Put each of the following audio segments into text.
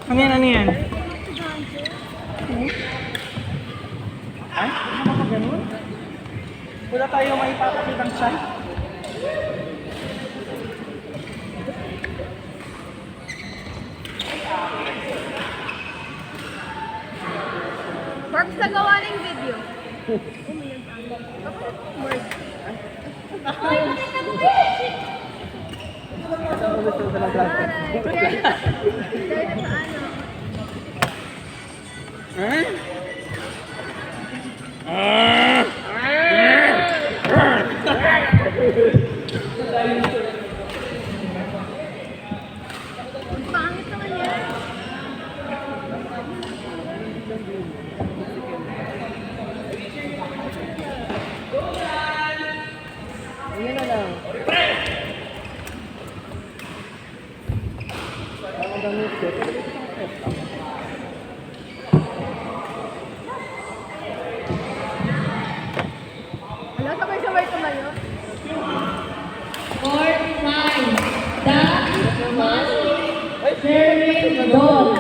Ano yan? Ano yan? Ay? Ano ba ganun? Wala tayo maipapakitang siya? Parks na gawa ng video. Pangit naman yan. Ayan na lang. Ang damit ko. Wala, sabay-sabay tumayo. Court 9. The serving ball.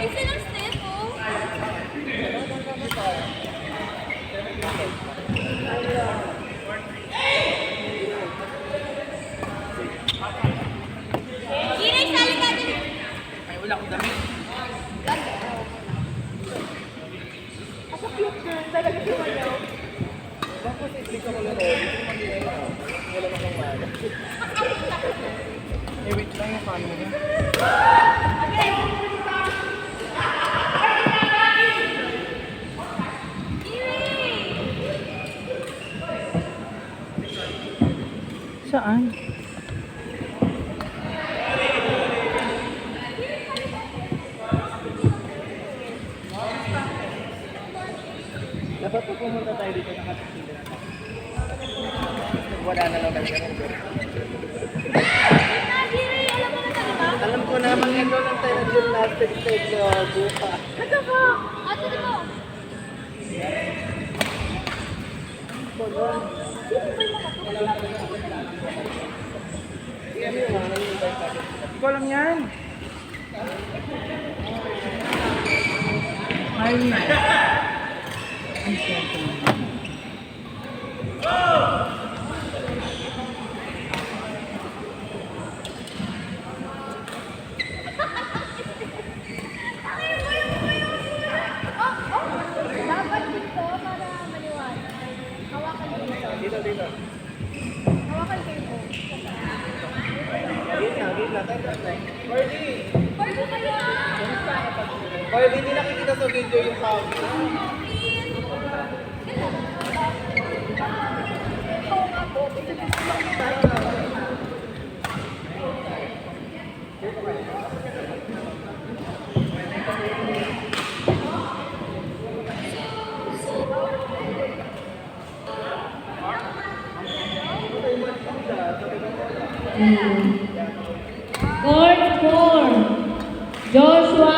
Isa lang step, oh. Kinay, sali ka din. Ay, wala akong damit. Ako cute girl, talaga sumayaw. Bakit hindi ka wala ko? Wala ka kang wala. Eh, wait lang yung paano mo. Saan? Dapat po pumunta tayo dito nakapagpili na tayo. Wala na lang talaga ng girl. Alam ko na mag-endo lang tayo ng gymnastics tayo buka. Ito po. Ito po. Hindi ko alam yan. Ay, ang swerte naman. Dapat dito para maliwanag. Hawakan dito. Dito. Hawakan kayo. Gitna. Cordy! Pwede kaya. Cordy, hindi nakikita sa video yung sound. Court 4. Joshua,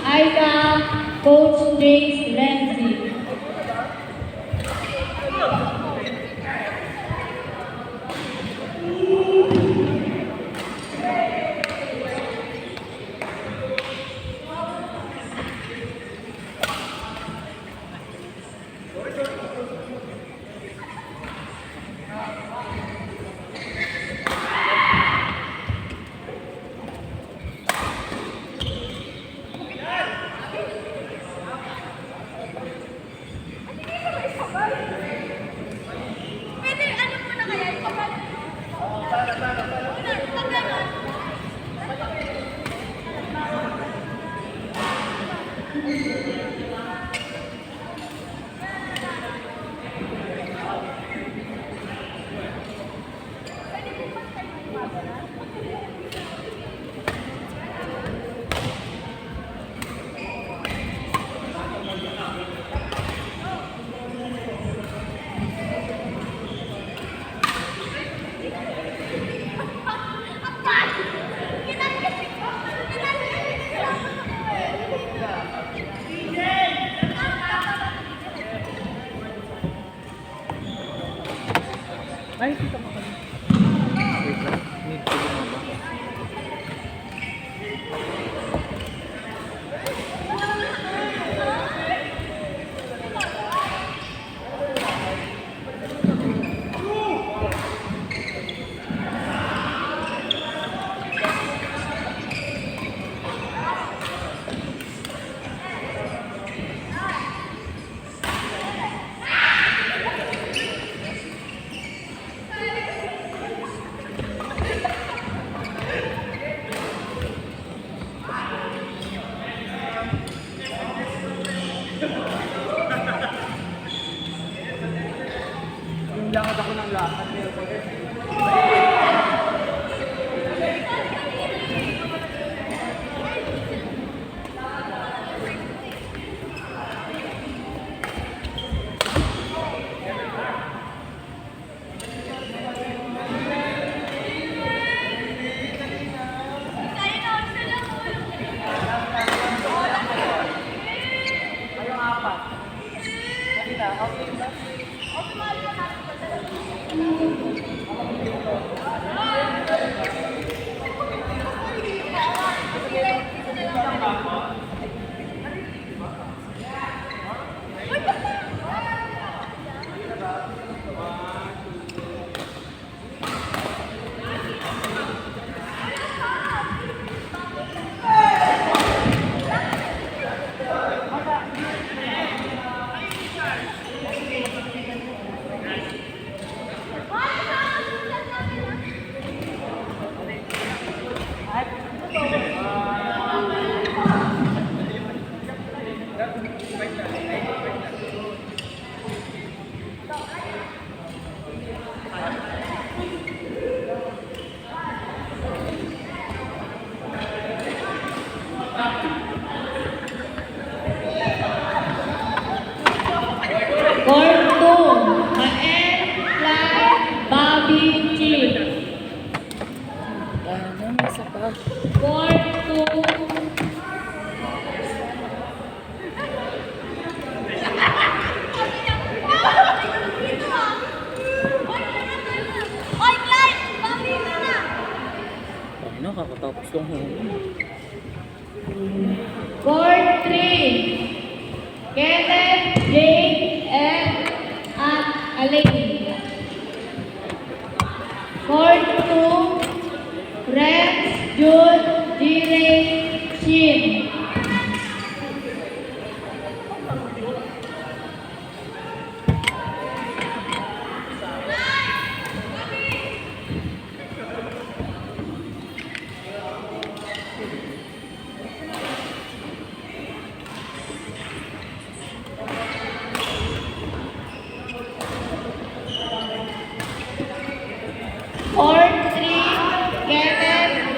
Isaac, Coach James Ramsey. Ay, kita mo kami. Wait lang. Need to bumaba. Yung lakad ako ng lakad. Ayong apat. Kanina, okay ba? Ay,